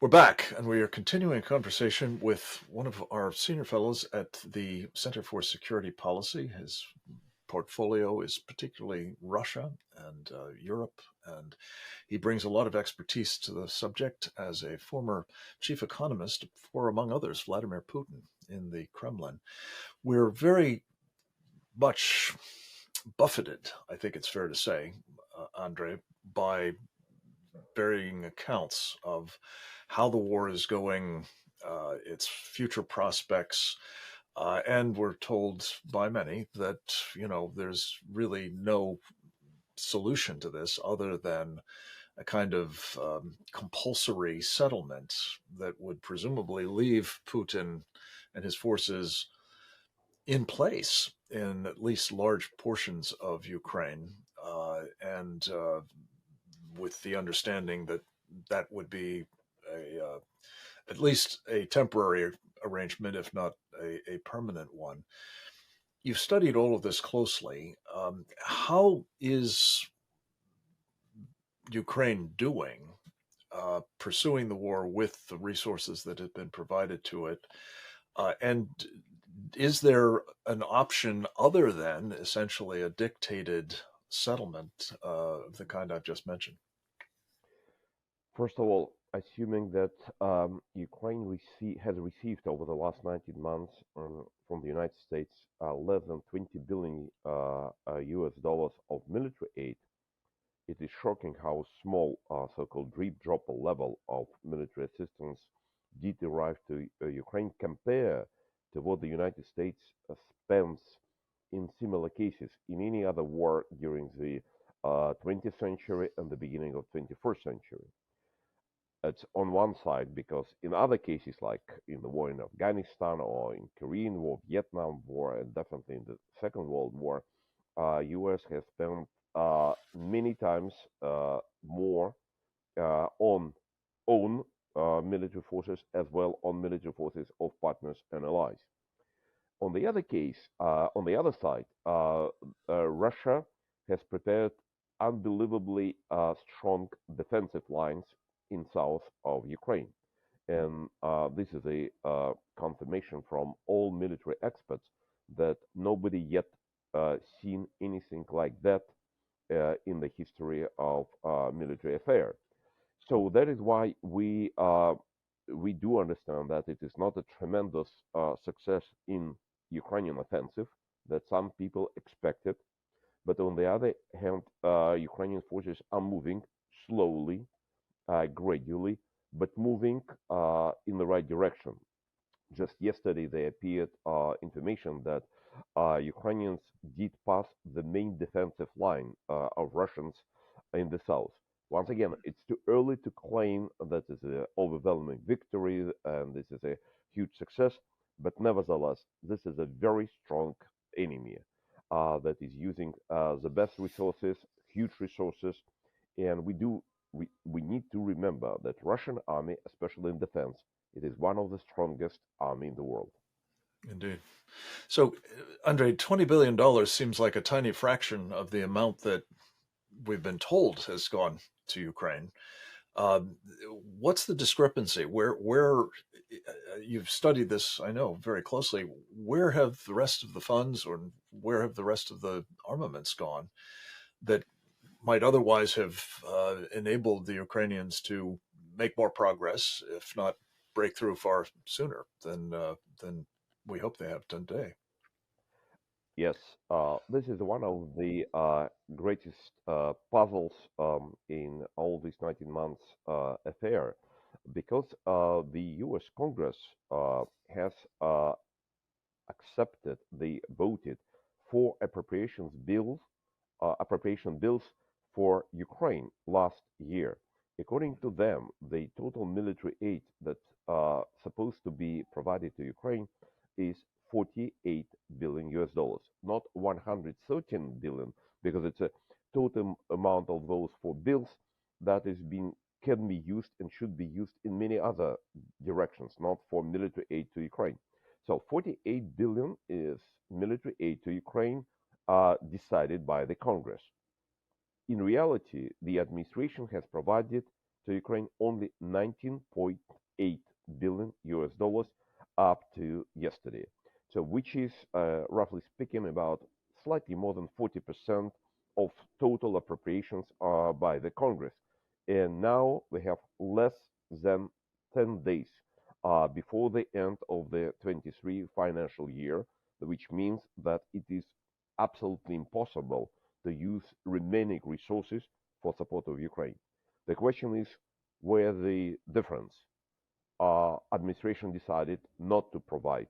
We're back, and we are continuing a conversation with one of our senior fellows at the Center for Security Policy. His portfolio is particularly Russia and Europe, and he brings a lot of expertise to the subject as a former chief economist for, among others, Vladimir Putin in the Kremlin. We're very much buffeted, I think it's fair to say, Andrei, by varying accounts of how the war is going, its future prospects, and we're told by many that there's really no solution to this other than a kind of compulsory settlement that would presumably leave Putin and his forces in place in at least large portions of Ukraine, and with the understanding that that would be at least a temporary arrangement, if not a permanent one. You've studied all of this closely. How is Ukraine doing pursuing the war with the resources that have been provided to it? And is there an option other than essentially a dictated settlement of the kind I've just mentioned? First of all, assuming that has received over the last 19 months from the United States less than 20 billion US dollars of military aid, it is shocking how small so-called drip drop level of military assistance did arrive to Ukraine compared to what the United States spends in similar cases in any other war during the 20th century and the beginning of 21st century. It's on one side because in other cases, like in the war in Afghanistan or in Korean War, Vietnam War, and definitely in the Second World War, U.S. has spent many times more on own military forces as well on military forces of partners and allies. On the other side, Russia has prepared unbelievably strong defensive lines in south of Ukraine. And this is a confirmation from all military experts that nobody yet seen anything like that in the history of military affairs. So that is why we do understand that it is not a tremendous success in Ukrainian offensive that some people expected, but on the other hand, Ukrainian forces are moving slowly, gradually, but moving in the right direction. Just yesterday, there appeared information that Ukrainians did pass the main defensive line of Russians in the south. Once again, it's too early to claim that it's an overwhelming victory and this is a huge success, but nevertheless, this is a very strong enemy that is using the best resources, huge resources, and we need to remember that Russian army, especially in defense, it is one of the strongest army in the world. Indeed. So, Andre, $20 billion seems like a tiny fraction of the amount that we've been told has gone to Ukraine. Um, what's the discrepancy? Where you've studied this, I know, very closely. Where have the rest of the funds, or where have the rest of the armaments gone that might otherwise have enabled the Ukrainians to make more progress, if not break through far sooner than we hope they have done today? Yes, this is one of the greatest puzzles in all these 19 months affair, because the U.S. Congress has accepted, they voted for appropriation bills for Ukraine last year. According to them, the total military aid that's supposed to be provided to Ukraine is 48 billion US dollars, not 113 billion, because it's a total amount of those four bills that is being can be used and should be used in many other directions, not for military aid to Ukraine. So 48 billion is military aid to Ukraine decided by the Congress. In reality, the administration has provided to Ukraine, only 19.8 billion US dollars up to yesterday. So, which is roughly speaking about slightly more than 40% of total appropriations by the Congress. And now we have less than 10 days before the end of the 23 financial year, which means that it is absolutely impossible to use remaining resources for support of Ukraine. The question is where the difference. Administration decided not to provide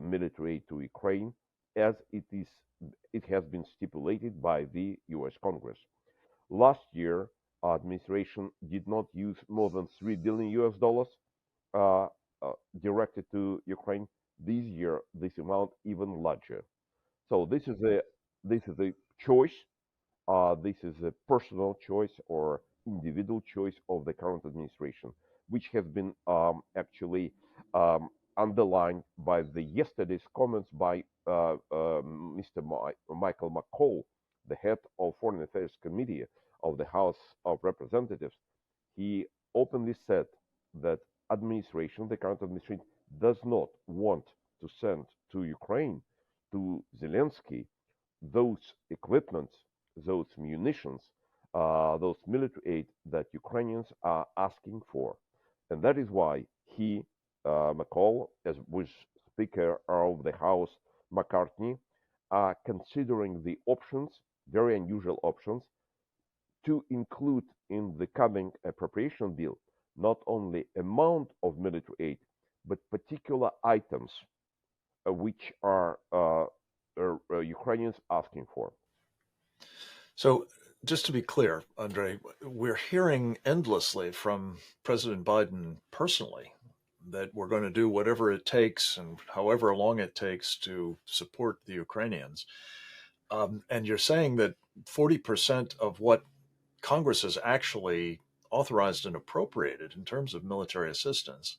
military aid to Ukraine as it has been stipulated by the US Congress. Last year, administration did not use more than 3 billion US dollars uh, directed to Ukraine. This year, this amount even larger. So this is a choice. This is a personal choice or individual choice of the current administration, which has been actually underlined by the yesterday's comments by Mr. Michael McCall, the head of Foreign Affairs Committee of the House of Representatives. He openly said that the current administration, does not want to send to Ukraine, to Zelensky, those equipments, those munitions, those military aid that Ukrainians are asking for. And that is why he, McCall, as with Speaker of the House, McCartney, are considering the options, very unusual options, to include in the coming appropriation bill not only amount of military aid, but particular items which are Ukrainians asking for. So, just to be clear, Andrei, we're hearing endlessly from President Biden personally that we're going to do whatever it takes and however long it takes to support the Ukrainians. And you're saying that 40% of what Congress has actually authorized and appropriated in terms of military assistance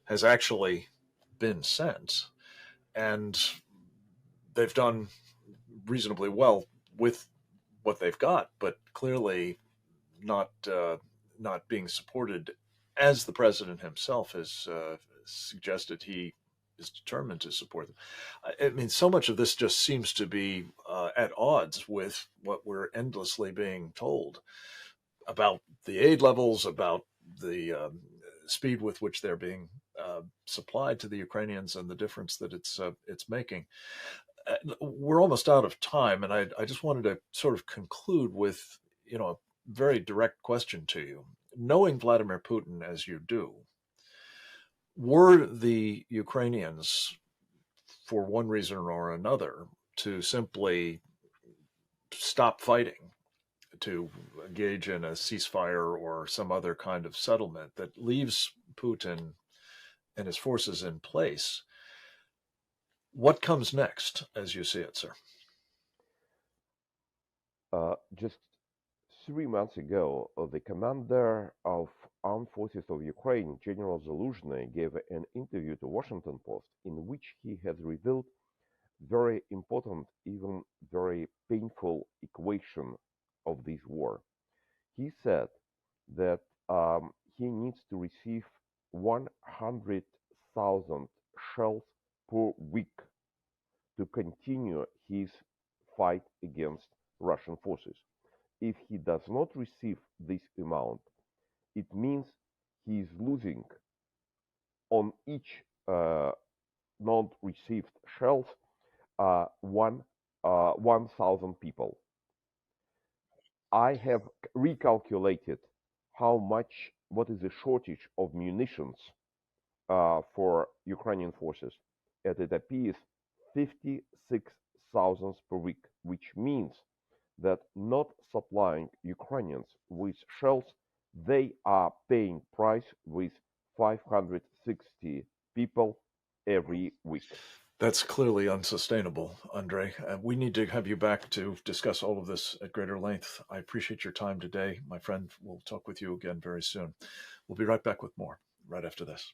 has actually been sent. And they've done reasonably well with what they've got, but clearly not being supported as the president himself has suggested he is determined to support them. I mean, so much of this just seems to be at odds with what we're endlessly being told about the aid levels, about the speed with which they're being supplied to the Ukrainians, and the difference that it's making. We're almost out of time, and I just wanted to sort of conclude with a very direct question to you. Knowing Vladimir Putin as you do, were the Ukrainians, for one reason or another, to simply stop fighting, to engage in a ceasefire or some other kind of settlement that leaves Putin and his forces in place, what comes next, as you see it, sir? Just 3 months ago, the commander of Armed Forces of Ukraine, General Zaluzhny, gave an interview to Washington Post in which he has revealed very important, even very painful equation of this war. He said that he needs to receive 100,000 shells per week to continue his fight against Russian forces. If he does not receive this amount, it means he is losing on each not received shells 1,000 people. I have recalculated what is the shortage of munitions for Ukrainian forces, and it appears 56,000 per week, which means that not supplying Ukrainians with shells, they are paying price with 560 people every week. That's clearly unsustainable, Andrei. We need to have you back to discuss all of this at greater length. I appreciate your time today, my friend. We'll talk with you again very soon. We'll be right back with more right after this.